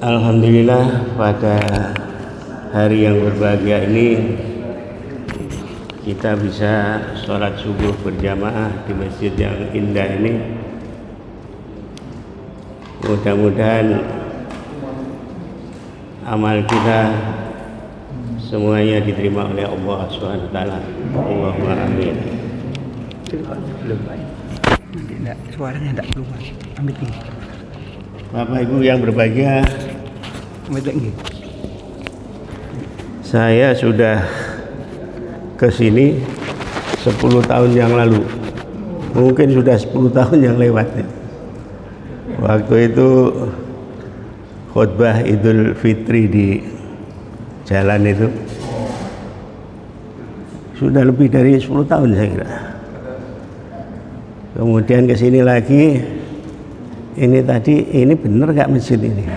Alhamdulillah pada hari yang berbahagia ini kita bisa sholat subuh berjamaah di masjid yang indah ini. Mudah-mudahan amal kita semuanya diterima oleh Allah SWT. Allahumma amin. Suaranya tidak keluar. Ambil ini. Bapak Ibu yang berbahagia, Ambil ini. saya sudah ke sini 10 tahun yang lalu. Mungkin sudah 10 tahun yang lewat ya. Waktu itu khutbah Idul Fitri di jalan itu sudah lebih dari 10 tahun saya kira. Kemudian ke sini lagi. Ini benar gak masjid ini?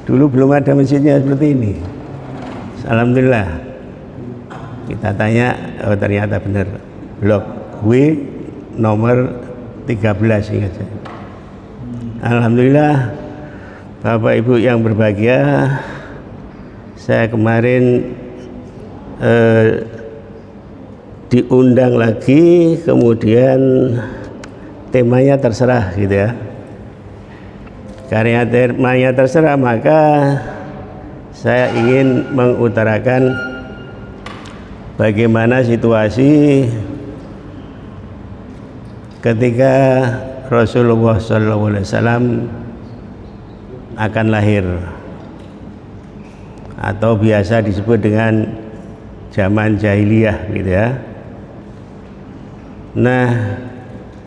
Dulu belum ada masjidnya seperti ini. Alhamdulillah. Kita tanya, oh ternyata benar. Blok W nomor 13 ingat saya. Alhamdulillah, Bapak Ibu yang berbahagia, saya kemarin diundang lagi, kemudian temanya terserah gitu ya. Karena temanya terserah, maka saya ingin mengutarakan bagaimana situasi ketika Rasulullah SAW akan lahir, atau biasa disebut dengan zaman jahiliyah gitu ya. Nah,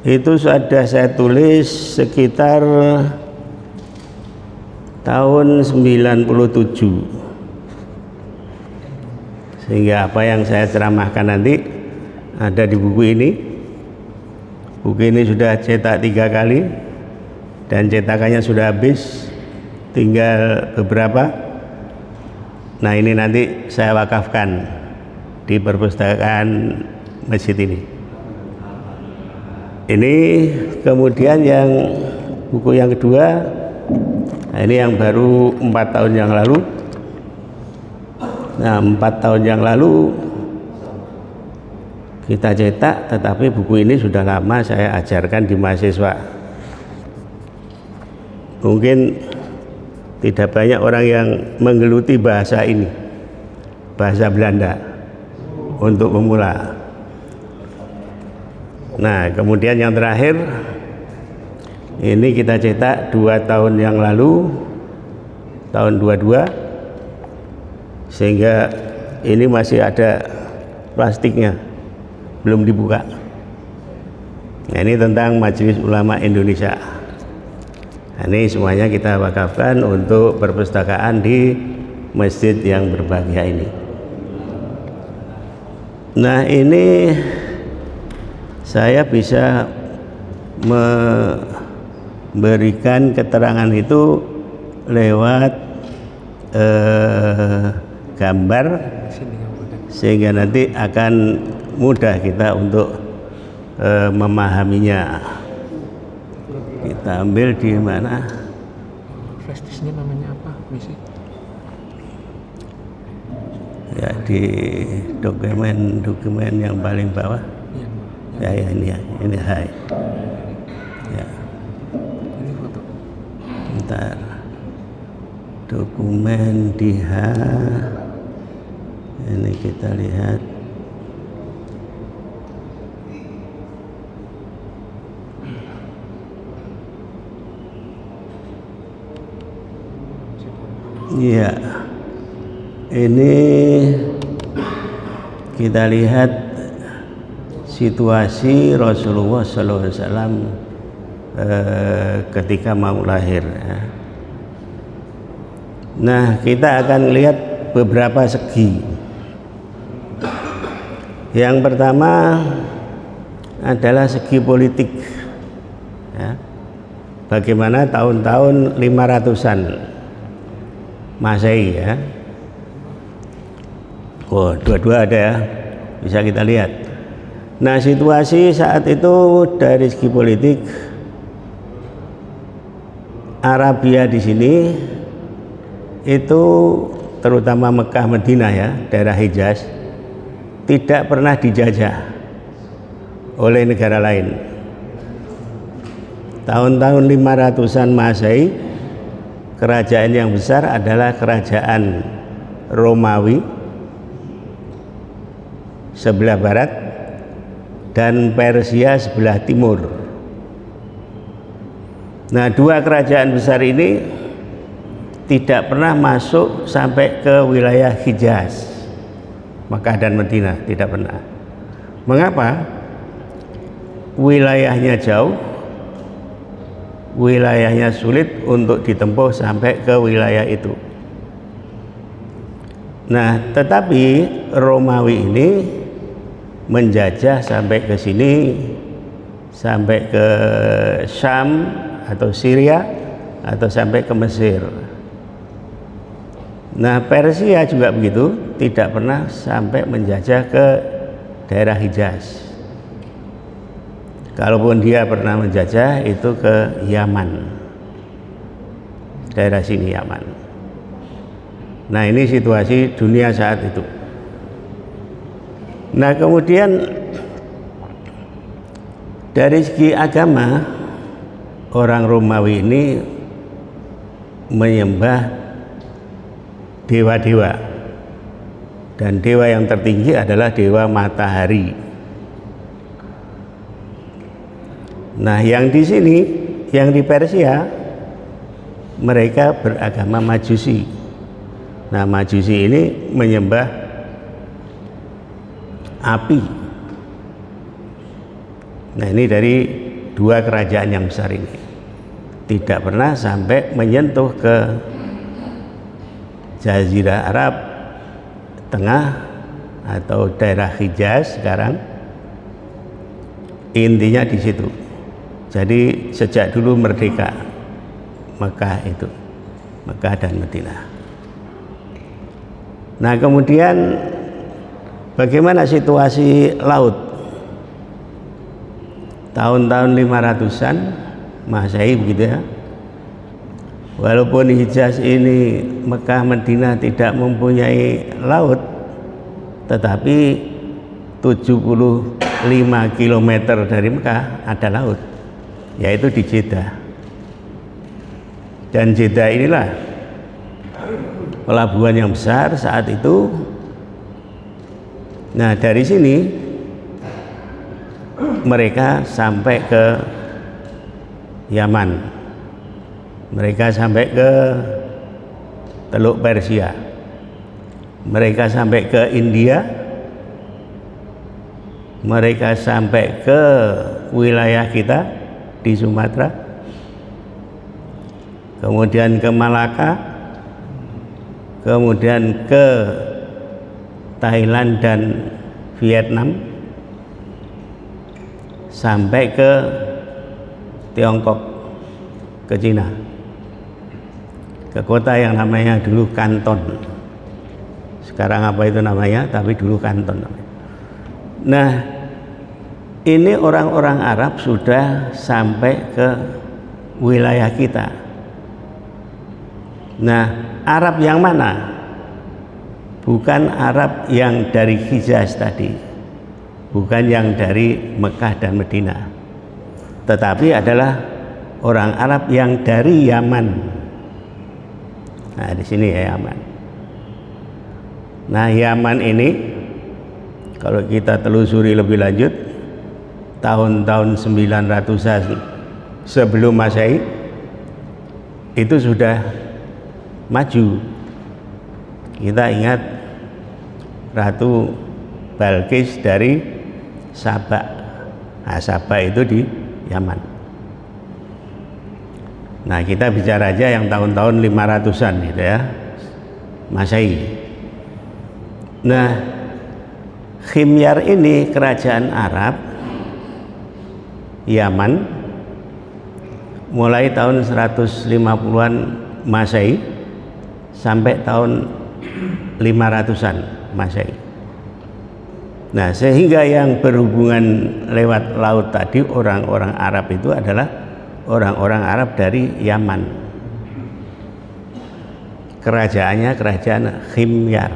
itu sudah saya tulis sekitar tahun 97, sehingga apa yang saya ceramahkan nanti ada di buku ini. Buku ini sudah cetak 3 kali dan cetakannya sudah habis, tinggal beberapa. Nah, ini nanti saya wakafkan di perpustakaan masjid ini. Ini kemudian yang buku yang kedua, nah ini yang baru 4 tahun yang lalu. Nah, 4 tahun yang lalu kita cetak, tetapi buku ini sudah lama saya ajarkan di mahasiswa. Mungkin tidak banyak orang yang menggeluti bahasa ini, bahasa Belanda, untuk pemula. Nah, kemudian yang terakhir ini kita cetak 2 tahun yang lalu, tahun 22, sehingga ini masih ada plastiknya, belum dibuka. Nah, ini tentang Majelis Ulama Indonesia. Nah, ini semuanya kita wakafkan untuk perpustakaan di masjid yang berbahagia ini. Nah, ini saya bisa memberikan keterangan itu lewat gambar, sehingga nanti akan mudah kita untuk memahaminya. Kita ambil di mana? Flash disknya namanya apa? Misi? Ya, di dokumen yang paling bawah. Ya, ini hai. Ya. Ini foto. Bentar. Dokumen di H. Ini kita lihat. Iya. Ini kita lihat situasi Rasulullah SAW ketika mau lahir. Nah, kita akan lihat beberapa segi. Yang pertama adalah segi politik ya. Bagaimana tahun-tahun 500-an Masehi ya. Oh, dua-dua ada ya, bisa kita lihat. Nah, situasi saat itu dari segi politik Arabia di sini itu terutama Mekah Madinah ya, daerah Hijaz tidak pernah dijajah oleh negara lain. Tahun-tahun 500-an Masehi, kerajaan yang besar adalah kerajaan Romawi sebelah barat dan Persia sebelah timur. Nah, dua kerajaan besar ini tidak pernah masuk sampai ke wilayah Hijaz, Makkah dan Madinah, tidak pernah. Mengapa? Wilayahnya jauh, wilayahnya sulit untuk ditempuh sampai ke wilayah itu. Nah, tetapi Romawi ini menjajah sampai ke sini, sampai ke Syam atau Syria, atau sampai ke Mesir. Nah, Persia juga begitu, tidak pernah sampai menjajah ke daerah Hijaz. Kalaupun dia pernah menjajah, itu ke Yaman, daerah sini Yaman. Nah, ini situasi dunia saat itu. Nah, kemudian dari segi agama, orang Romawi ini menyembah dewa-dewa, dan dewa yang tertinggi adalah dewa matahari. Nah, yang di sini, yang di Persia, mereka beragama Majusi. Nah, Majusi ini menyembah api. Nah, ini dari dua kerajaan yang besar ini tidak pernah sampai menyentuh ke Jazirah Arab Tengah atau daerah Hijaz sekarang. Intinya di situ. Jadi sejak dulu merdeka Mekah itu, Mekah dan Madinah. Nah, kemudian bagaimana situasi laut? Tahun-tahun 500-an Masehi begitu ya. Walaupun Hijaz ini, Mekah Madinah tidak mempunyai laut, tetapi 75 km dari Mekah ada laut, yaitu di Jeddah. Dan Jeddah inilah pelabuhan yang besar saat itu. Nah, dari sini mereka sampai ke Yaman, mereka sampai ke Teluk Persia, mereka sampai ke India, mereka sampai ke wilayah kita di Sumatera, kemudian ke Malaka, kemudian ke Thailand dan Vietnam, sampai ke Tiongkok, ke Cina, ke kota yang namanya dulu Kanton. Sekarang apa itu namanya, tapi dulu Kanton namanya. Nah, ini orang-orang Arab sudah sampai ke wilayah kita. Nah, Arab yang mana? Bukan Arab yang dari Hijaz tadi, bukan yang dari Mekah dan Madinah, tetapi adalah orang Arab yang dari Yaman. Nah, di sini ya Yaman. Nah, Yaman ini kalau kita telusuri lebih lanjut, tahun-tahun 900-an sebelum Masehi itu sudah maju. Kita ingat Ratu Balkis dari Sabak. Nah, Sabak itu di Yaman. Nah, kita bicara aja yang tahun-tahun 500-an gitu ya, Masehi. Nah, Khimyar ini kerajaan Arab Yaman mulai tahun 150-an Masehi sampai tahun 500-an Masehi. Nah, sehingga yang berhubungan lewat laut tadi, orang-orang Arab itu adalah orang-orang Arab dari Yaman. kerajaannya kerajaan Khimyar.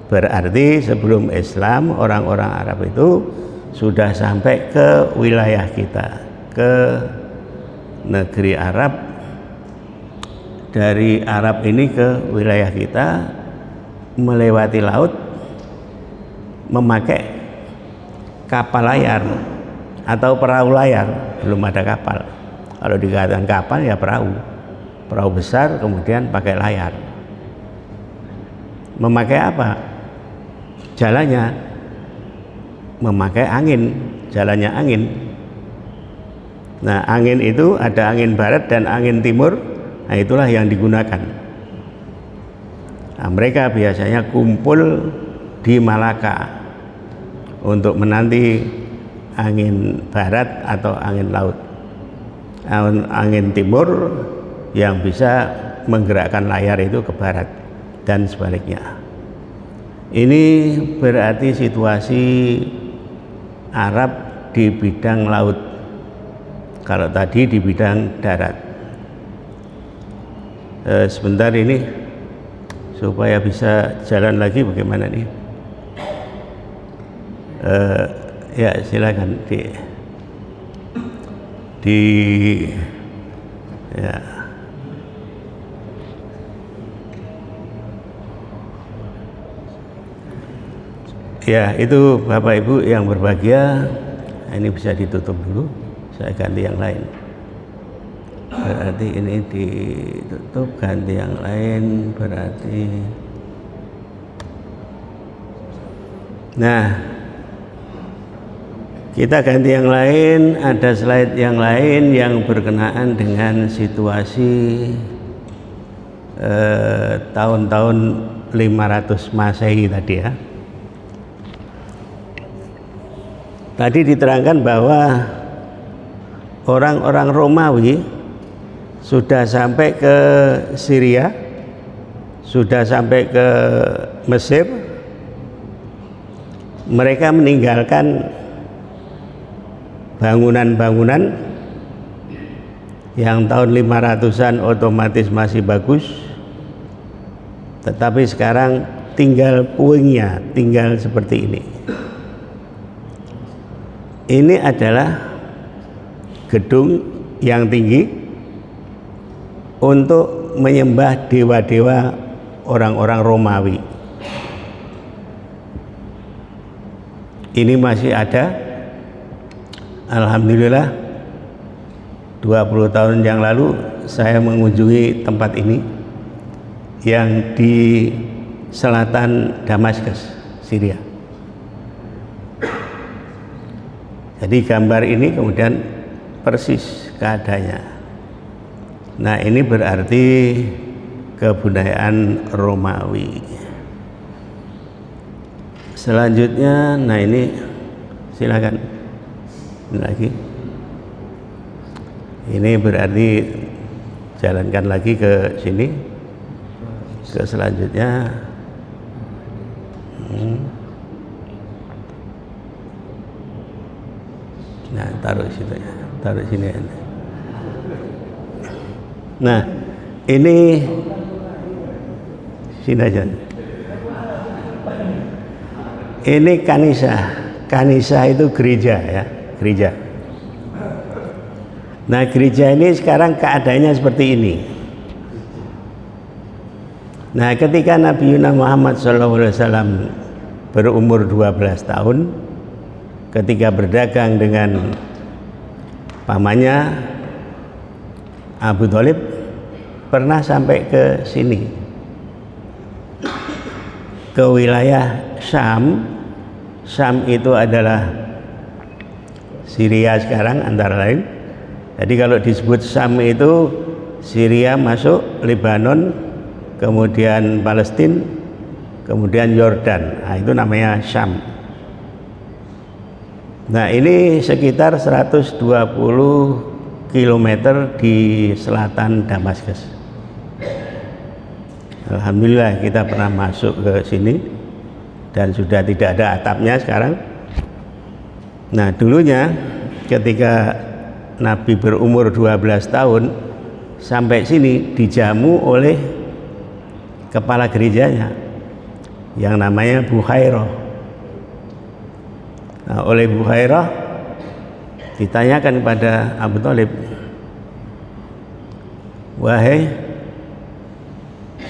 Berarti sebelum Islam orang-orang Arab itu sudah sampai ke wilayah kita, ke negeri Arab. Dari Arab ini ke wilayah kita melewati laut memakai kapal layar atau perahu layar. Belum ada kapal. Kalau dikatakan kapal ya perahu besar, kemudian pakai layar. Memakai apa? Jalannya memakai angin, jalannya angin. Nah, angin itu ada angin barat dan angin timur. Nah, itulah yang digunakan. Nah, mereka biasanya kumpul di Malaka untuk menanti angin barat atau angin laut, angin timur yang bisa menggerakkan layar itu ke barat dan sebaliknya. Ini berarti situasi Arab di bidang laut, kalau tadi di bidang darat. Sebentar ini supaya bisa jalan lagi bagaimana nih? Ya silakan ya. Ya, itu Bapak Ibu yang berbahagia. Ini bisa ditutup dulu, saya ganti yang lain. Berarti ini ditutup, ganti yang lain, berarti nah, kita ganti yang lain. Ada slide yang lain yang berkenaan dengan situasi tahun-tahun 500 Masehi tadi ya. Tadi diterangkan bahwa orang-orang Romawi sudah sampai ke Syria, sudah sampai ke Mesir. Mereka meninggalkan bangunan-bangunan yang tahun 500-an otomatis masih bagus, tetapi sekarang tinggal puingnya, tinggal seperti ini. Ini adalah gedung yang tinggi untuk menyembah dewa-dewa orang-orang Romawi. Ini masih ada. Alhamdulillah 20 tahun yang lalu saya mengunjungi tempat ini yang di selatan Damaskus, Syria. Jadi gambar ini kemudian persis keadaannya. Nah, ini berarti kebudayaan Romawi. Selanjutnya, nah ini silakan. Ini lagi. Ini berarti jalankan lagi ke sini. Ke selanjutnya. Nah, taruh situ ya. Taruh sini. Nah, ini sini aja. Ini kanisa. Kanisa itu gereja ya, gereja. Nah, gereja ini sekarang keadaannya seperti ini. Nah, ketika Nabi Muhammad SAW berumur 12 tahun, ketika berdagang dengan pamannya Abu Thalib, pernah sampai ke sini, ke wilayah Syam. Syam itu adalah Syria sekarang antara lain. Jadi kalau disebut Syam itu Syria masuk, Lebanon, kemudian Palestina, kemudian Yordan. Nah, itu namanya Syam. Nah, ini sekitar 120 km di selatan Damaskus. Alhamdulillah kita pernah masuk ke sini dan sudah tidak ada atapnya sekarang. Nah, dulunya ketika Nabi berumur 12 tahun sampai sini dijamu oleh kepala gerejanya yang namanya Bukhairah. Nah, oleh Bukhairah ditanyakan kepada Abu Thalib, wahai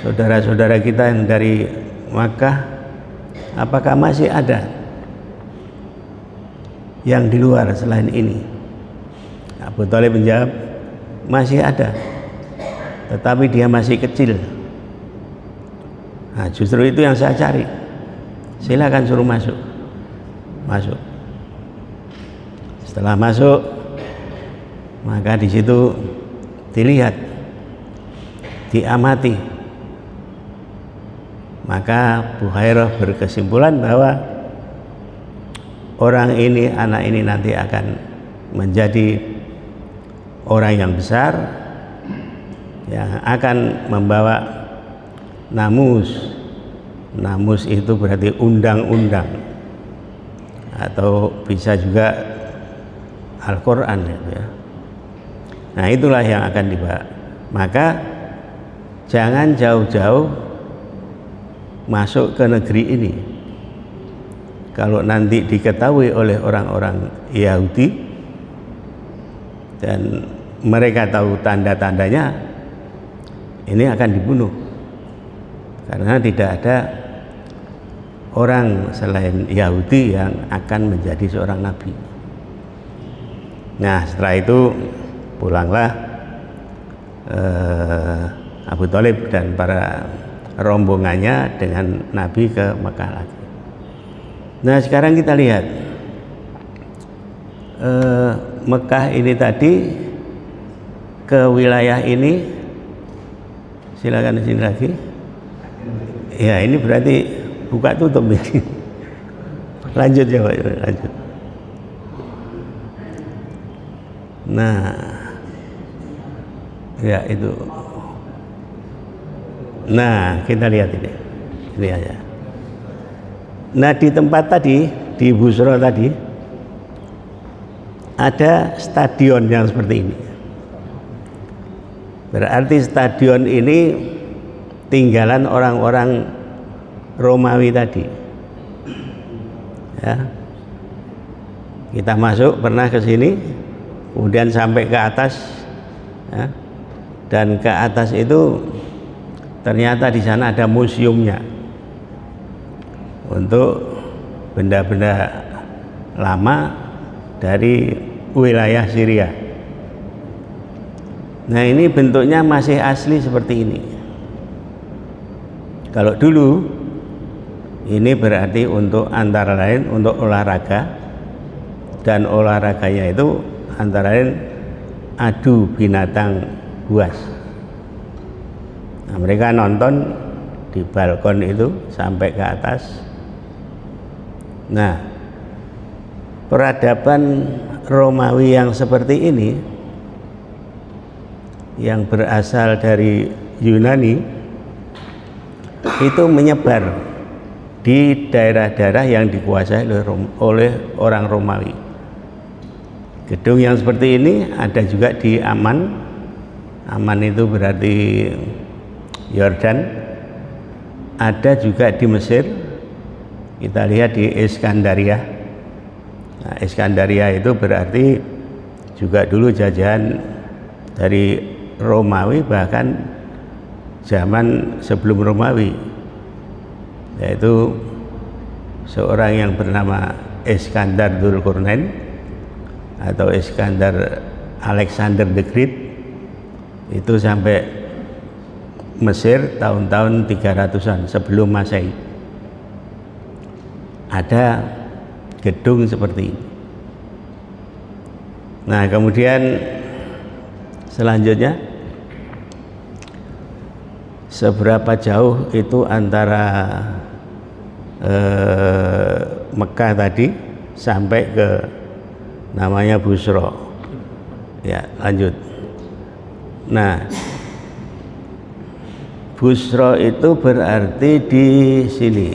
saudara-saudara kita yang dari Makkah, apakah masih ada yang di luar selain ini? Abu Thalib menjawab, masih ada, tetapi dia masih kecil. Nah, justru itu yang saya cari. Silakan suruh masuk. Masuk. Setelah masuk, maka di situ dilihat, diamati. Maka Bukhairah berkesimpulan bahwa orang ini, anak ini nanti akan menjadi orang yang besar yang akan membawa namus. Namus itu berarti undang-undang, atau bisa juga Al-Quran ya. Nah, itulah yang akan dibawa. Maka jangan jauh-jauh masuk ke negeri ini. Kalau nanti diketahui oleh orang-orang Yahudi dan mereka tahu tanda-tandanya, ini akan dibunuh, karena tidak ada orang selain Yahudi yang akan menjadi seorang nabi. Nah, setelah itu pulanglah Abu Thalib dan para rombongannya dengan Nabi ke Mekah lagi. Nah, sekarang kita lihat Mekah ini tadi ke wilayah ini, silakan di sini lagi. Ya, ini berarti buka tutup ini. Lanjut ya Pak, lanjut. Nah, ya itu. Nah, kita lihat ini aja. Nah, di tempat tadi, di Busra tadi, ada stadion yang seperti ini. Berarti stadion ini tinggalan orang-orang Romawi tadi. Ya. Kita masuk pernah ke sini, kemudian sampai ke atas, ya. Dan ke atas itu ternyata di sana ada museumnya untuk benda-benda lama dari wilayah Syria. Nah, ini bentuknya masih asli seperti ini. Kalau dulu ini berarti untuk antara lain untuk olahraga, dan olahraganya itu antara lain adu binatang buas. Nah, mereka nonton di balkon itu sampai ke atas. Nah, peradaban Romawi yang seperti ini, yang berasal dari Yunani, itu menyebar di daerah-daerah yang dikuasai oleh orang Romawi. Gedung yang seperti ini ada juga di Aman. Aman itu berarti Yordan. Ada juga di Mesir. Kita lihat di Iskandaria. Nah, Iskandaria itu berarti juga dulu jajahan dari Romawi, bahkan zaman sebelum Romawi, yaitu seorang yang bernama Iskandar Dzulqarnain atau Iskandar Alexander the Great, itu sampai Mesir tahun-tahun 300-an sebelum Masehi. Ada gedung seperti ini. Nah, kemudian selanjutnya, seberapa jauh itu antara Mekah tadi sampai ke namanya Busra. Ya, lanjut. Nah, Busra itu berarti di sini.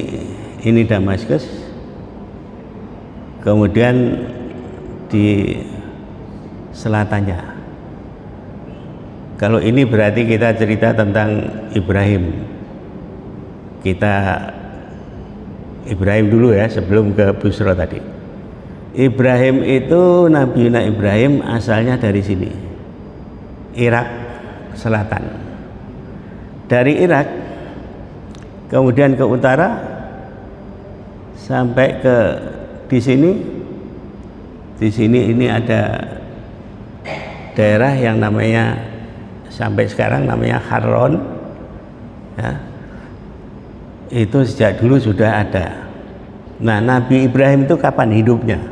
Ini Damaskus. Kemudian di selatannya. Kalau ini berarti kita cerita tentang Ibrahim. Kita Ibrahim dulu ya, sebelum ke Busra tadi. Ibrahim itu, Nabi Ibrahim asalnya dari sini, Irak Selatan. Dari Irak kemudian ke utara sampai ke di sini. Di sini ini ada daerah yang namanya sampai sekarang namanya Harran, ya. Itu sejak dulu sudah ada. Nah, Nabi Ibrahim itu kapan hidupnya?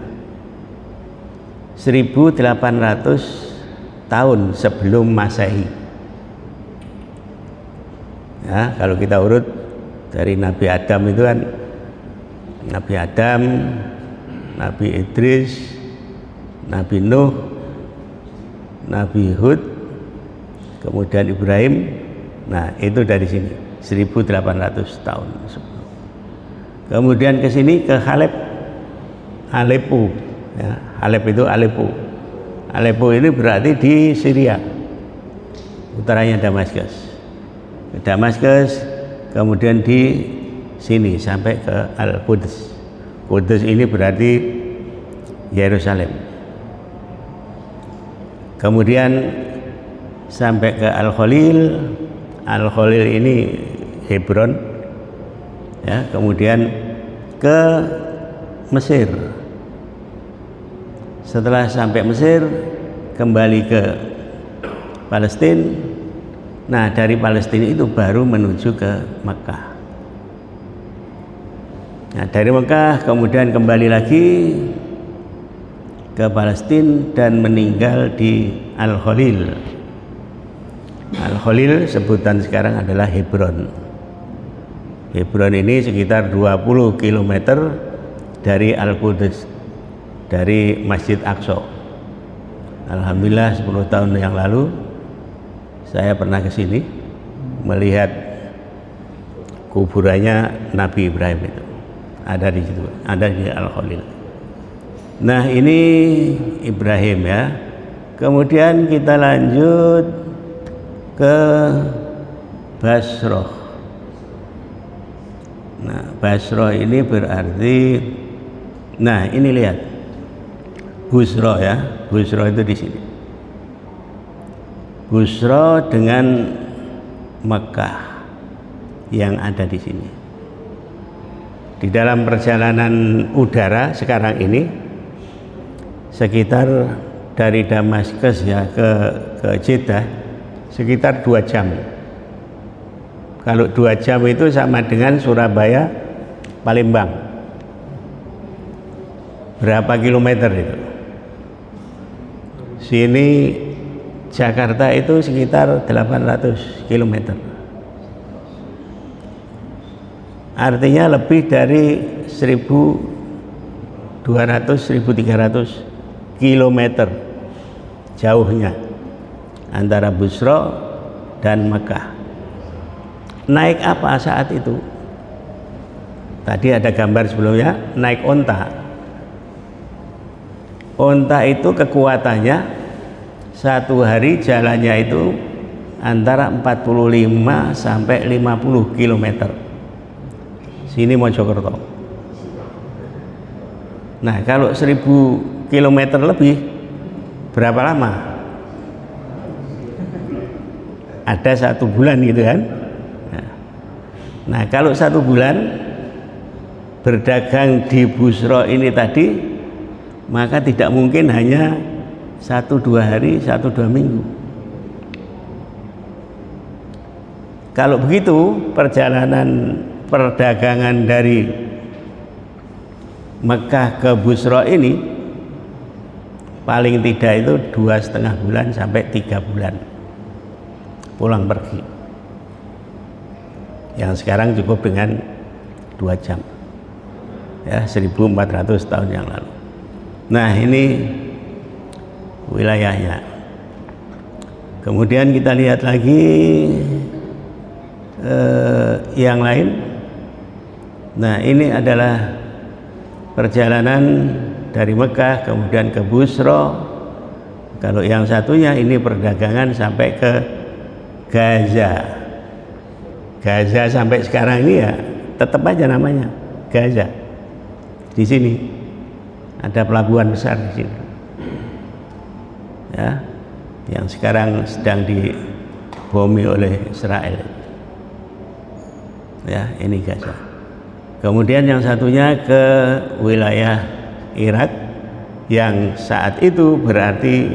1800 tahun sebelum Masehi. Ya, kalau kita urut dari Nabi Adam itu kan Nabi Adam, Nabi Idris, Nabi Nuh, Nabi Hud, kemudian Ibrahim. Nah, itu dari sini 1800 tahun sebelum. Kemudian ke sini ke Halep, Aleppo, ya. Halep itu Aleppo. Aleppo ini berarti di Syria, utaranya Damaskus. Ke Damaskus, kemudian di sini sampai ke Al-Quds. Quds ini berarti Yerusalem. Kemudian sampai ke Al-Khalil. Al-Khalil ini Hebron, ya. Kemudian ke Mesir. Setelah sampai Mesir kembali ke Palestina. Nah, dari Palestina itu baru menuju ke Mekah. Nah, dari Mekah kemudian kembali lagi ke Palestina dan meninggal di Al-Khalil. Al-Khalil sebutan sekarang adalah Hebron. Hebron ini sekitar 20 km dari Al-Quds, dari Masjid Aqsa. Alhamdulillah 10 tahun yang lalu saya pernah ke sini melihat kuburannya Nabi Ibrahim itu. Ada di situ, ada di Al-Khalil. Nah, ini Ibrahim ya. Kemudian kita lanjut ke Basrah. Nah, Basrah ini berarti, nah ini lihat Busra ya. Busra itu di sini. Busra dengan Mekah yang ada di sini. Di dalam perjalanan udara sekarang ini sekitar dari Damaskus ya ke Jeddah sekitar 2 jam. Kalau 2 jam itu sama dengan Surabaya Palembang. Berapa kilometer itu? Sini Jakarta itu sekitar 800 km. Artinya lebih dari 1.200-1.300 km jauhnya antara Busra dan Mekah. Naik apa saat itu? Tadi ada gambar sebelumnya, naik onta. Onta itu kekuatannya satu hari jalannya itu antara 45 sampai 50 km. Sini Mojokerto. Nah, kalau 1000 km lebih berapa lama? Ada 1 bulan gitu kan. Nah, kalau 1 bulan berdagang di Busra ini tadi, maka tidak mungkin hanya 1-2 hari, 1-2 minggu. Kalau begitu perjalanan perdagangan dari Mekah ke Busra ini paling tidak itu 2,5 bulan sampai 3 bulan pulang pergi. Yang sekarang cukup dengan 2 jam ya, 1400 tahun yang lalu. Nah, ini wilayahnya. Kemudian kita lihat lagi yang lain. Nah, ini adalah perjalanan dari Mekah kemudian ke Busra. Kalau yang satunya ini perdagangan sampai ke Gaza. Gaza sampai sekarang ini ya tetap aja namanya Gaza. Di sini ada pelabuhan besar di sini, ya, yang sekarang sedang dibomi oleh Israel. Ya, ini Gaza. Kemudian yang satunya ke wilayah Irak, yang saat itu berarti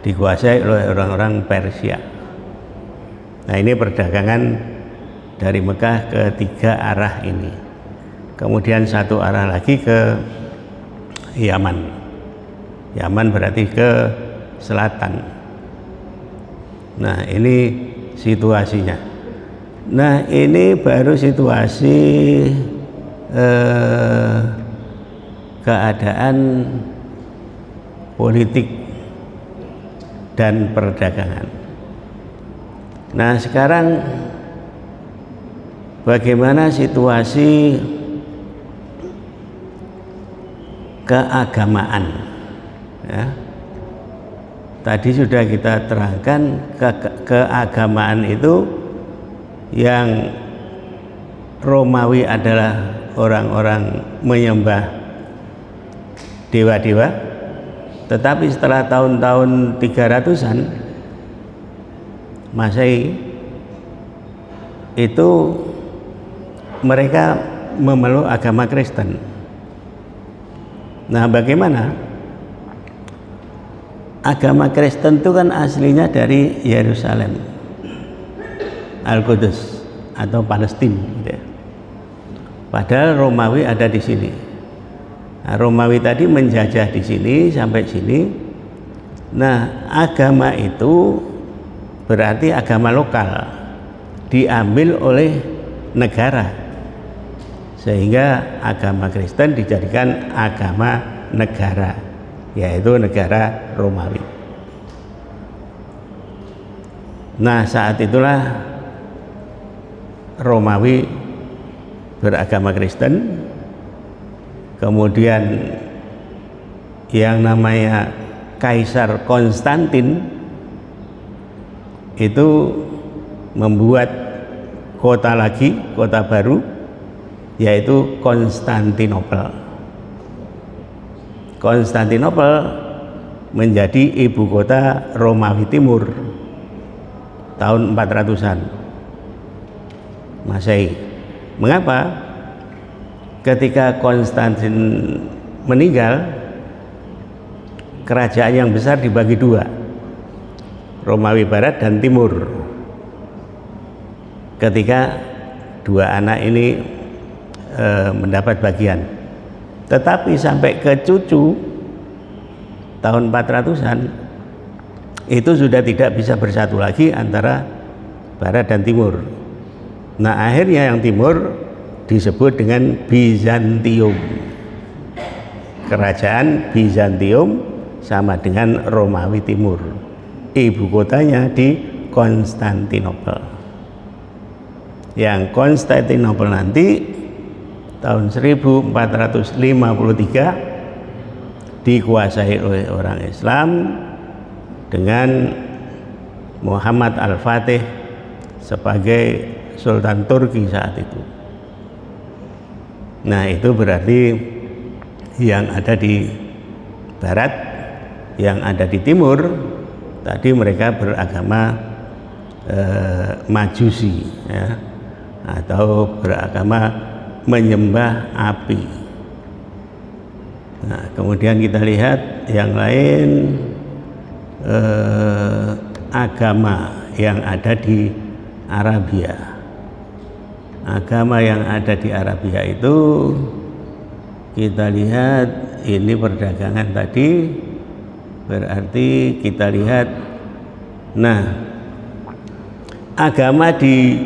dikuasai oleh orang-orang Persia. Nah, ini perdagangan dari Mekah ke 3 arah ini. Kemudian satu arah lagi ke Yaman. Yaman berarti ke selatan. Nah, ini situasinya. Nah, ini baru situasi keadaan politik dan perdagangan. Nah, sekarang bagaimana situasi keagamaan, ya? Tadi sudah kita terangkan keagamaan itu yang Romawi adalah orang-orang menyembah dewa-dewa, tetapi setelah tahun-tahun 300-an Masehi itu mereka memeluk agama Kristen. Nah, bagaimana? Agama Kristen itu kan aslinya dari Yerusalem, Al-Qudus atau Palestina, gitu ya. Padahal Romawi ada di sini. Nah, Romawi tadi menjajah di sini sampai sini. Nah, agama itu berarti agama lokal diambil oleh negara, sehingga agama Kristen dijadikan agama negara, yaitu negara Romawi. Nah, saat itulah Romawi beragama Kristen. Kemudian yang namanya Kaisar Konstantin itu membuat kota lagi, kota baru, yaitu Konstantinopel. Konstantinopel menjadi ibu kota Romawi Timur tahun 400-an Masehi. Mengapa? Ketika Konstantin meninggal, kerajaan yang besar dibagi 2, Romawi Barat dan Timur. Ketika 2 anak ini mendapat bagian, tetapi sampai ke cucu tahun 400-an itu sudah tidak bisa bersatu lagi antara Barat dan Timur. Nah, akhirnya yang Timur disebut dengan Bizantium. Kerajaan Bizantium sama dengan Romawi Timur. Ibu kotanya di Konstantinopel. Yang Konstantinopel nanti tahun 1453 dikuasai oleh orang Islam dengan Muhammad Al-Fatih sebagai Sultan Turki saat itu. Nah, itu berarti yang ada di barat, yang ada di timur tadi mereka beragama Majusi, ya, atau beragama menyembah api. Nah, kemudian kita lihat yang lain, agama yang ada di Arabia. Agama yang ada di Arabia itu kita lihat, ini perdagangan tadi, berarti kita lihat, nah, agama di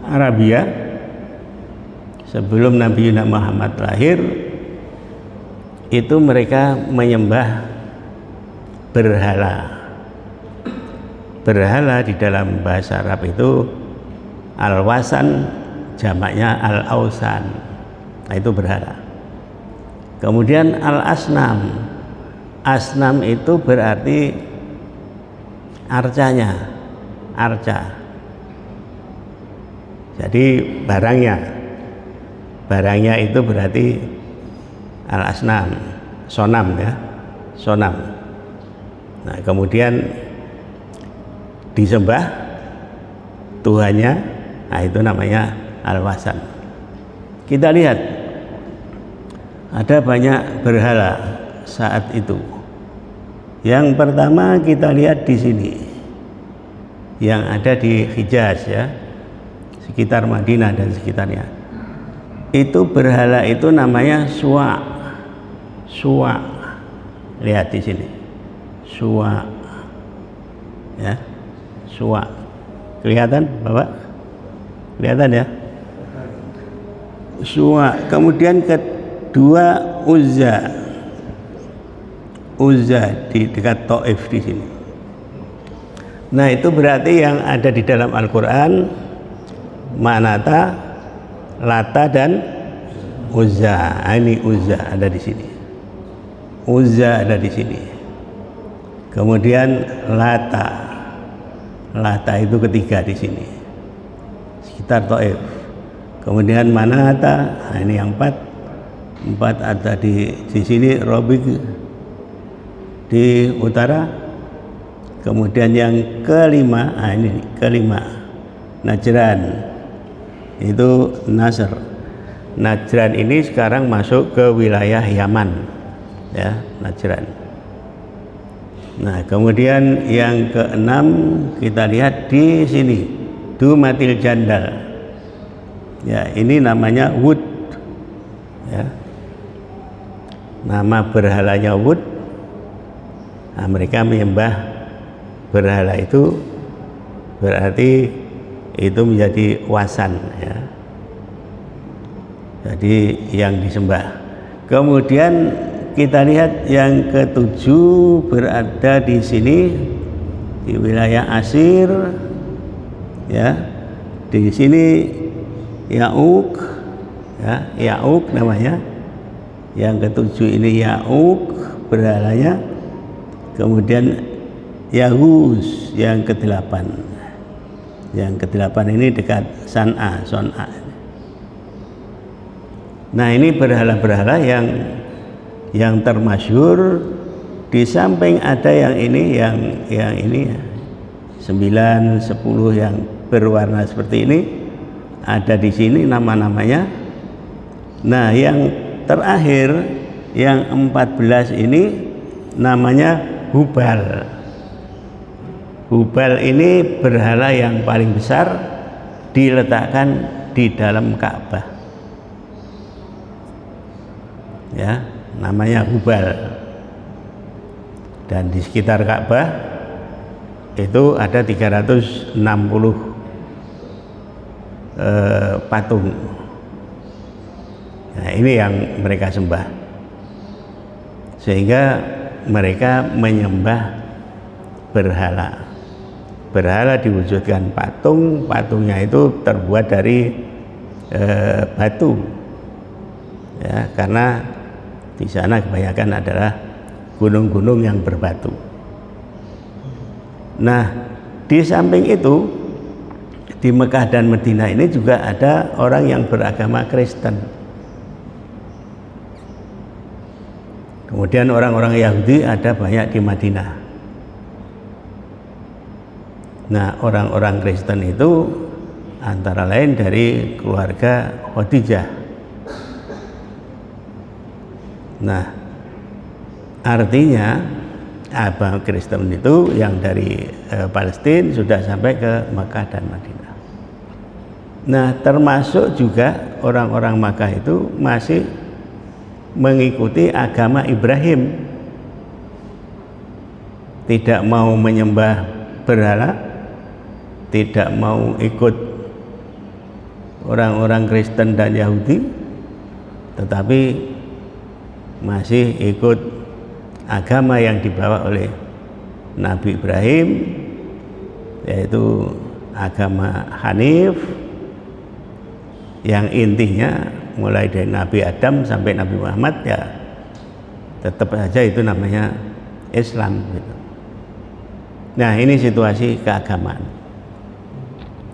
Arabia sebelum Nabi Muhammad lahir itu mereka menyembah berhala. Berhala di dalam bahasa Arab itu al-wasan, jamaknya al-ausan. Nah, itu berhala. Kemudian al-asnam. Asnam itu berarti arcanya, arca. Jadi barangnya itu berarti al-asnam, sonam ya, sonam. Nah kemudian disembah Tuhannya, nah itu namanya al-wasan. Kita lihat ada banyak berhala saat itu. Yang pertama kita lihat di sini, yang ada di Hijaz ya, sekitar Madinah dan sekitarnya. Itu berhala itu namanya Suwa. Suwa. Lihat di sini. Suwa. Ya. Suwa. Kelihatan, Bapak? Kelihatan ya? Suwa. Kemudian kedua Uzza. Uzza di dekat Taif di sini. Nah, itu berarti yang ada di dalam Al-Qur'an Manata, Lata dan Uzza. Ini Uzza ada di sini. Uzza ada di sini. Kemudian Lata. Lata itu ketiga di sini. Sekitar Taif. Kemudian Manata, nah ini yang empat ada di sini, Robik di utara. Kemudian yang kelima, nah ini kelima, Najran, itu Nasr. Najran ini sekarang masuk ke wilayah Yaman, ya, Najran. Nah kemudian yang keenam kita lihat di sini, Dumatil Jandal. Ya, ini namanya Wud, ya. Nama berhalanya Wud. Nah, mereka menyembah berhala itu, berarti itu menjadi wasan ya. Jadi yang disembah. Kemudian kita lihat yang ketujuh berada di sini di wilayah Asir ya. Di sini Ya'uk ya, Ya'uk namanya. Yang ketujuh ini Ya'uk berhalanya. Kemudian Yahuz yang ke-8. Yang ke-8 ini dekat Son'a. Nah, ini berhala-berhala yang termasyhur. Di samping ada yang ini 9, 10 yang berwarna seperti ini. Ada di sini nama-namanya. Nah, yang terakhir yang 14 ini namanya Hubal. Hubal ini berhala yang paling besar, diletakkan di dalam Ka'bah. Ya, namanya Hubal. Dan di sekitar Ka'bah itu ada 360 patung. Nah, ini yang mereka sembah. Sehingga mereka menyembah berhala. Berhala diwujudkan patung, patungnya itu terbuat dari batu, ya, karena di sana kebanyakan adalah gunung-gunung yang berbatu. Nah, di samping itu di Mekah dan Madinah ini juga ada orang yang beragama Kristen. Kemudian orang-orang Yahudi ada banyak di Madinah. Nah, orang-orang Kristen itu antara lain dari keluarga Khadijah. Nah, artinya abang Kristen itu yang dari Palestina sudah sampai ke Mekah dan Madinah. Nah, termasuk juga orang-orang Makkah itu masih mengikuti agama Ibrahim, tidak mau menyembah berhala, tidak mau ikut orang-orang Kristen dan Yahudi, tetapi masih ikut agama yang dibawa oleh Nabi Ibrahim, yaitu agama Hanif, yang intinya mulai dari Nabi Adam sampai Nabi Muhammad ya tetap saja itu namanya Islam gitu. Nah, ini situasi keagamaan.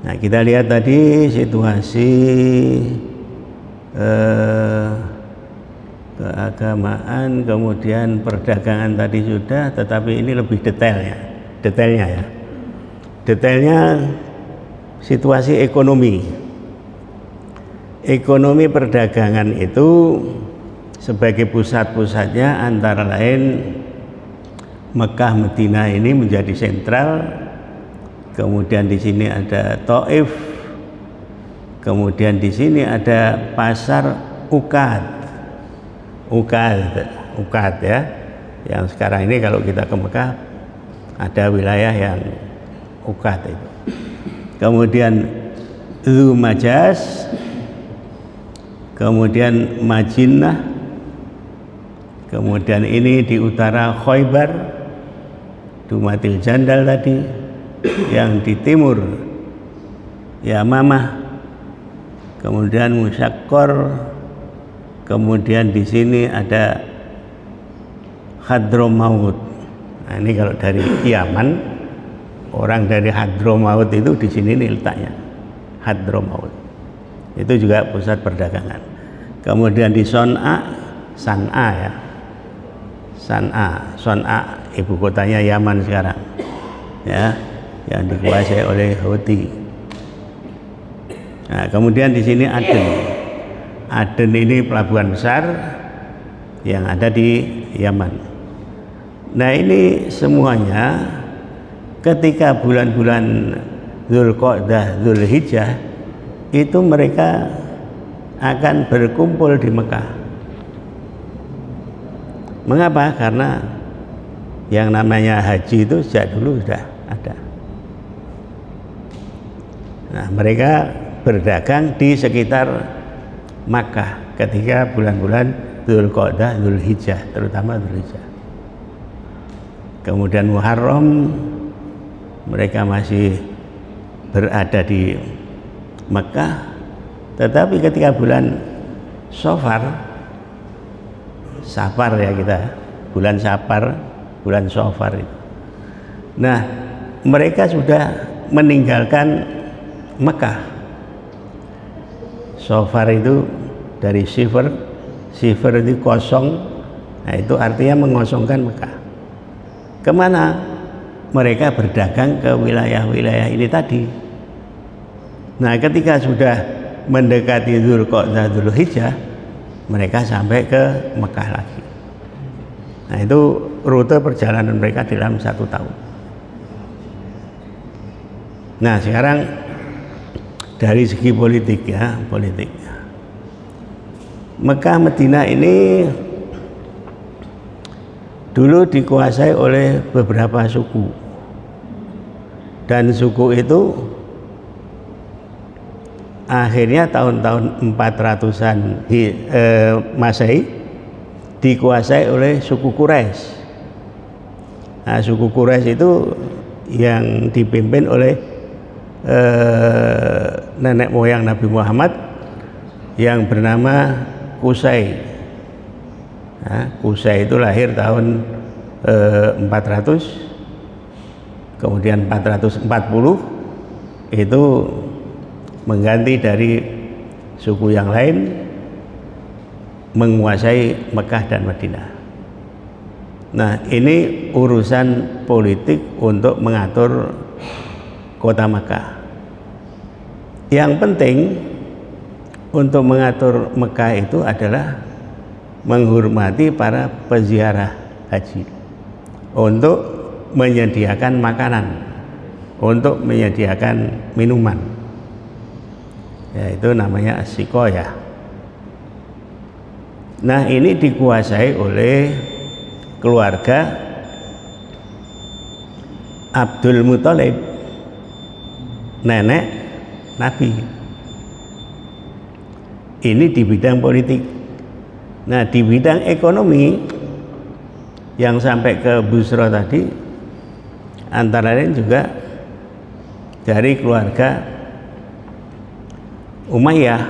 Nah, kita lihat tadi situasi keagamaan, kemudian perdagangan tadi sudah, tetapi ini lebih detailnya ya. Detailnya situasi ekonomi. Ekonomi perdagangan itu sebagai pusat-pusatnya antara lain Mekah Madinah ini menjadi sentral. Kemudian di sini ada Taif. Kemudian di sini ada pasar Ukad ya. Yang sekarang ini kalau kita ke Mekah ada wilayah yang Ukad itu. Kemudian Dzumajaz, kemudian Majinah, kemudian ini di utara Khaybar, Dumatil Jandal tadi, yang di timur Yamamah, kemudian Musyakkor, kemudian di sini ada Hadramaut. Nah, ini kalau dari Yaman, orang dari Hadramaut itu di sini nih letaknya, Hadramaut. Itu juga pusat perdagangan. Kemudian di San'a ya. San'a ibu kotanya Yaman sekarang. Ya, yang dikuasai oleh Houthi. Nah, kemudian di sini Aden. Aden ini pelabuhan besar yang ada di Yaman. Nah, ini semuanya ketika bulan-bulan Dzulqa'dah, Dzulhijjah itu mereka akan berkumpul di Mekah. Mengapa? Karena yang namanya haji itu sejak dulu sudah ada. Nah, mereka berdagang di sekitar Makkah ketika bulan-bulan Dzulqa'dah, Dzulhijjah, terutama Dzulhijjah. Kemudian Muharram mereka masih berada di Mekah, tetapi ketika bulan Safar ya kita, bulan Safar itu. Nah, mereka sudah meninggalkan Mekah. Safar itu dari Sifr itu kosong, nah itu artinya mengosongkan Mekah. Kemana? Mereka berdagang ke wilayah-wilayah ini tadi. Nah, ketika sudah mendekati Dzulqa'dah, Dzulhijjah, mereka sampai ke Mekah lagi. Nah, itu rute perjalanan mereka dalam 1 tahun. Nah, sekarang dari segi politik. Mekah Madinah ini dulu dikuasai oleh beberapa suku, dan suku itu akhirnya tahun-tahun 400-an Masehi dikuasai oleh suku Quraisy. Nah, suku Quraisy itu yang dipimpin oleh nenek moyang Nabi Muhammad yang bernama Qusay. Nah, Qusay itu lahir tahun 400, kemudian 440 itu mengganti dari suku yang lain menguasai Mekah dan Madinah. Nah, ini urusan politik untuk mengatur kota Mekah. Yang penting untuk mengatur Mekah itu adalah menghormati para peziarah haji, untuk menyediakan makanan, untuk menyediakan minuman, yaitu namanya as-siqayah. Nah, ini dikuasai oleh keluarga Abdul Muthalib, nenek Nabi. Ini di bidang politik. Nah, di bidang ekonomi yang sampai ke Busra tadi antara lain juga dari keluarga Umayyah,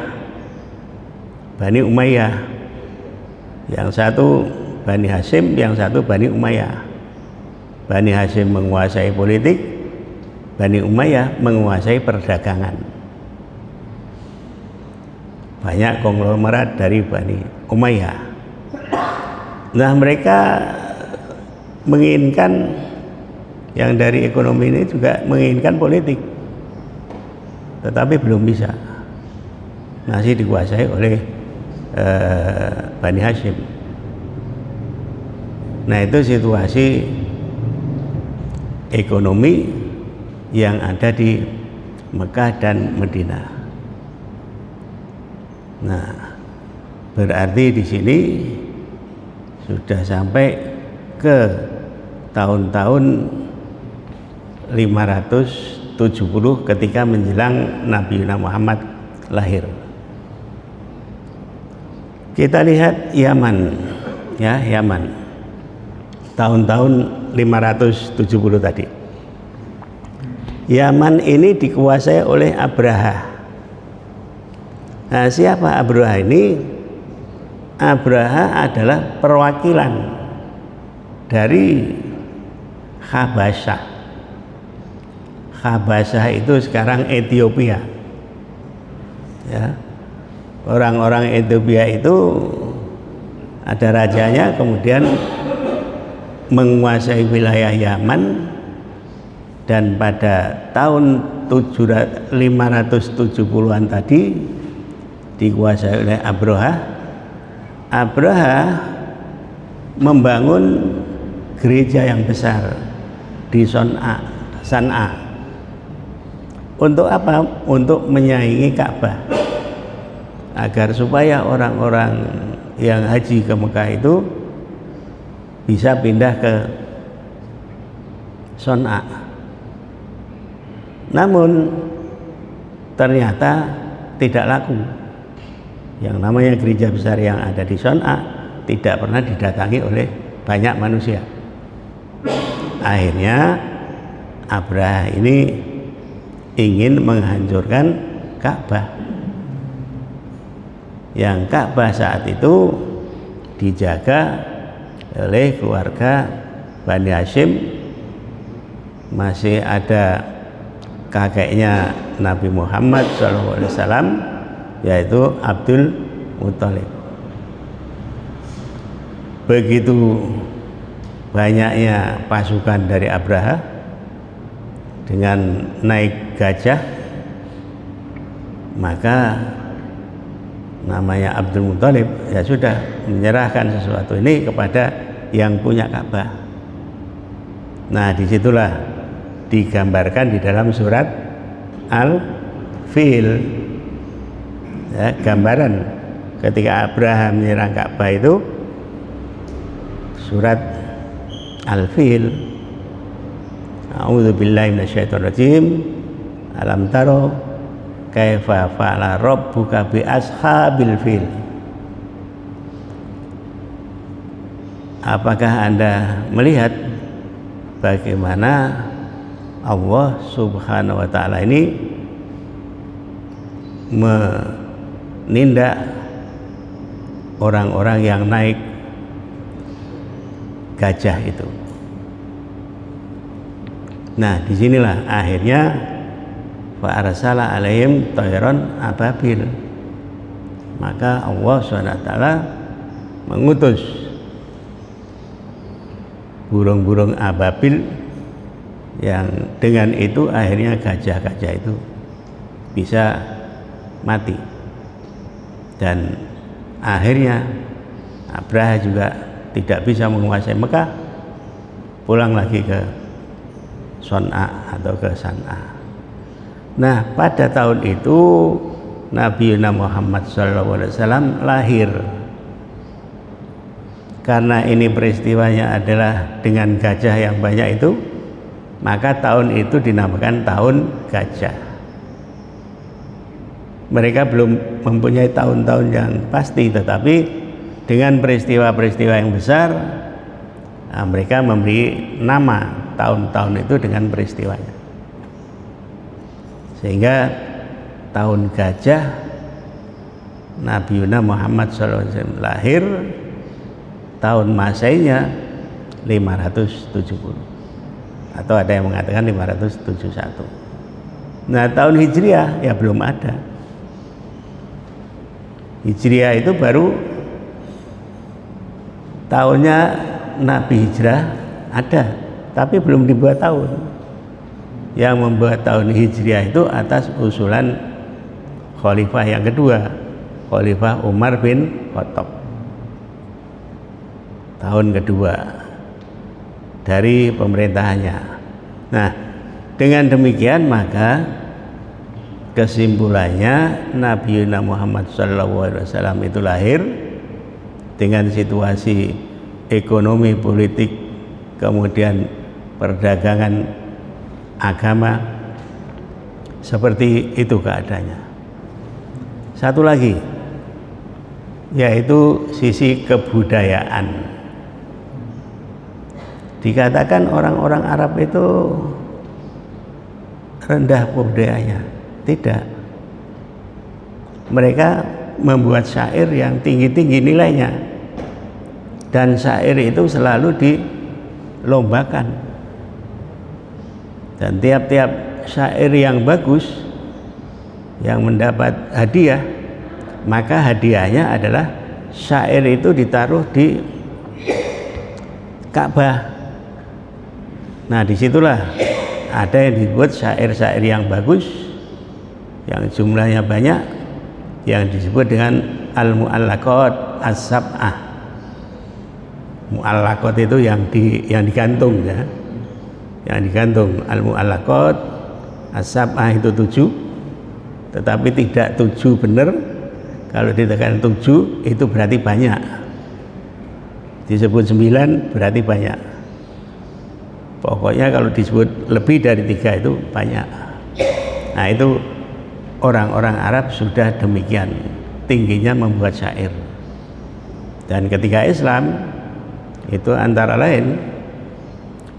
Bani Umayyah. Yang satu Bani Hasyim, yang satu Bani Umayyah. Bani Hashim menguasai politik, Bani Umayyah menguasai perdagangan. Banyak konglomerat dari Bani Umayyah. Nah, mereka menginginkan yang dari ekonomi ini juga menginginkan politik, tetapi belum bisa, masih dikuasai oleh Bani Hashim. Nah, itu situasi ekonomi yang ada di Mekah dan Madinah. Nah, berarti di sini sudah sampai ke tahun-tahun 570 ketika menjelang Nabi Muhammad lahir. Kita lihat Yaman, ya, Yaman. Tahun-tahun 570 tadi. Yaman ini dikuasai oleh Abraha. Nah, siapa Abraha ini? Abraha adalah perwakilan dari Habasyah. Habasyah itu sekarang Ethiopia. Ya. Orang-orang Ethiopia itu ada rajanya, kemudian menguasai wilayah Yaman, dan pada tahun 570-an tadi dikuasai oleh Abraha. Abraha membangun gereja yang besar di San'a. Untuk apa? Untuk menyaingi Ka'bah, agar supaya orang-orang yang haji ke Mekah itu bisa pindah ke San'a. Namun ternyata tidak laku. Yang namanya gereja besar yang ada di San'a tidak pernah didatangi oleh banyak manusia. Akhirnya Abraha ini ingin menghancurkan Ka'bah. Yang Ka'bah saat itu dijaga oleh keluarga Bani Hashim. Masih ada kakeknya Nabi Muhammad SAW, yaitu Abdul Muthalib. Begitu banyaknya pasukan dari Abraha dengan naik gajah, maka namanya Abdul Muthalib ya sudah menyerahkan sesuatu ini kepada yang punya Ka'bah. Nah, disitulah digambarkan di dalam surat Al-Fil, ya, gambaran ketika Abraham menyerang Ka'bah itu surat Al-Fil. A'udzubillahi minasyaitonirrajim. Alam taro kaifa fa'ala rabbuka bi ashabil fil. Apakah Anda melihat bagaimana Allah Subhanahu wa ta'ala ini menindak orang-orang yang naik gajah itu. Nah, disinilah akhirnya fa arsala alaihim tayran ababil. Maka Allah SWT mengutus burung-burung ababil, yang dengan itu akhirnya gajah-gajah itu bisa mati. Dan akhirnya Abraha juga tidak bisa menguasai Mekah, pulang lagi ke San'a atau ke San'a. Nah, pada tahun itu Nabi Muhammad SAW lahir. Karena ini peristiwanya adalah dengan gajah yang banyak itu, maka tahun itu dinamakan tahun gajah. Mereka belum mempunyai tahun-tahun yang pasti, tetapi dengan peristiwa-peristiwa yang besar, nah, mereka memberi nama tahun-tahun itu dengan peristiwanya. Sehingga tahun gajah Nabi Muhammad SAW lahir, tahun Masainya 570. atau ada yang mengatakan 571. Nah, tahun Hijriah ya belum ada. Hijriah itu baru tahunnya Nabi hijrah ada, tapi belum dibuat tahun. Yang membuat tahun Hijriah itu atas usulan khalifah yang kedua, Khalifah Umar bin Khattab. Tahun kedua dari pemerintahannya. Nah, dengan demikian maka kesimpulannya Nabi Muhammad SAW itu lahir dengan situasi ekonomi, politik, kemudian perdagangan, agama, seperti itu keadaannya. Satu lagi, yaitu sisi kebudayaan. Dikatakan orang-orang Arab itu rendah budayanya. Tidak. Mereka membuat syair yang tinggi-tinggi nilainya, dan syair itu selalu dilombakan, dan tiap-tiap syair yang bagus yang mendapat hadiah, maka hadiahnya adalah syair itu ditaruh di Ka'bah. Nah, disitulah ada yang dibuat syair-syair yang bagus, yang jumlahnya banyak, yang disebut dengan al-mu'allaqat as-sab'ah. Mu'allaqat itu yang digantung ya, yang digantung. Al-mu'allaqat as-sab'ah itu 7, tetapi tidak 7 benar. Kalau ditekan 7 itu berarti banyak, disebut 9 berarti banyak. Pokoknya kalau disebut lebih dari 3 itu banyak. Nah, itu orang-orang Arab sudah demikian tingginya membuat syair. Dan ketika Islam itu antara lain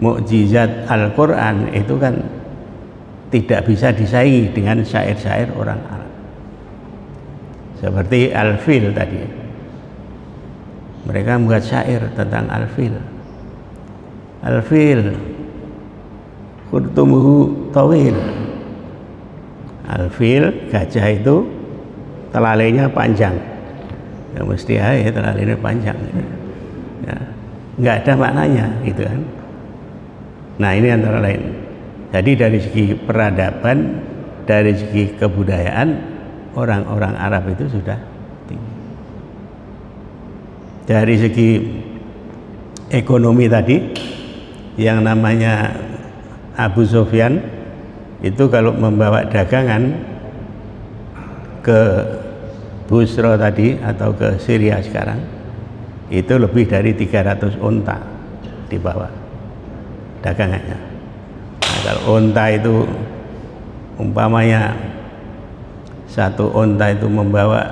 mukjizat Al-Quran itu kan tidak bisa disaingi dengan syair-syair orang Arab. Seperti Al-Fil tadi, mereka membuat syair tentang Al-Fil. Al-Fil khurtumuhu tawil. Al-Fil, gajah itu telalainya panjang. Ya mesti ya telalainya panjang. Ya, nggak ada maknanya gitu kan. Nah, ini antara lain. Jadi dari segi peradaban, dari segi kebudayaan, orang-orang Arab itu sudah tinggi. Dari segi ekonomi tadi, yang namanya Abu Sufyan itu kalau membawa dagangan ke Busra tadi atau ke Syria sekarang, itu lebih dari 300 unta dibawa dagangannya. Nah, kalau unta itu umpamanya satu unta itu membawa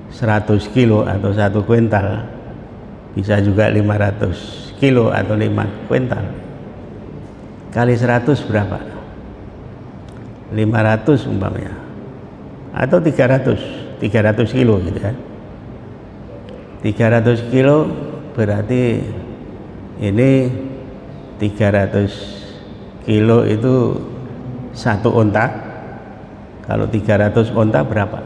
100 kilo atau 1 kuintal, bisa juga 500 kilo atau 5 kuintal, kali 100 berapa? 500 umpamanya, atau 300 kilo gitu ya. 300 kilo berarti ini 300 kilo itu satu unta. Kalau 300 unta berapa?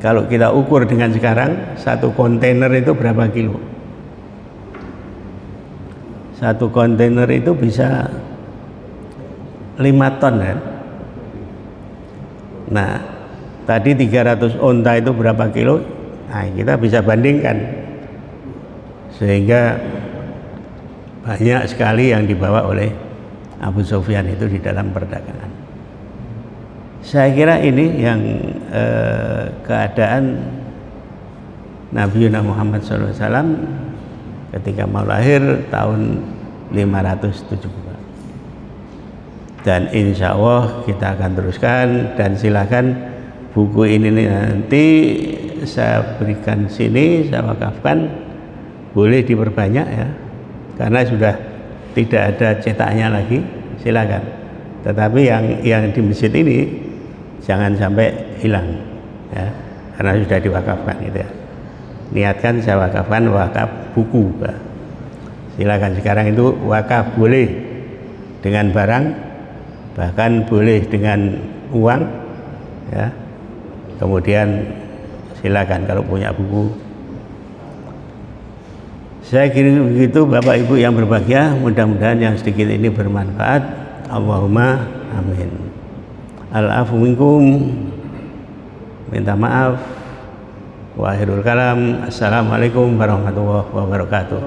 Kalau kita ukur dengan sekarang, satu kontainer itu berapa kilo? Satu kontainer itu bisa 5 ton kan? Nah, tadi 300 unta itu berapa kilo? Nah, kita bisa bandingkan. Sehingga banyak sekali yang dibawa oleh Abu Sufyan itu di dalam perdagangan. Saya kira ini yang keadaan Nabi Muhammad SAW ketika mau lahir tahun 572. Dan insya Allah kita akan teruskan, dan silakan buku ini nanti saya berikan sini, saya wakafkan, boleh diperbanyak ya, karena sudah tidak ada cetaknya lagi, silakan. Tetapi yang di masjid ini jangan sampai hilang ya, karena sudah diwakafkan gitu ya. Niatkan saya wakafkan wakaf buku ya. Silakan, sekarang itu wakaf boleh dengan barang, bahkan boleh dengan uang, ya. Kemudian silakan kalau punya buku. Saya kira begitu Bapak Ibu yang berbahagia, mudah-mudahan yang sedikit ini bermanfaat. Allahumma amin. Al-afu minkum, minta maaf. Wa akhirul kalam, assalamualaikum warahmatullahi wabarakatuh.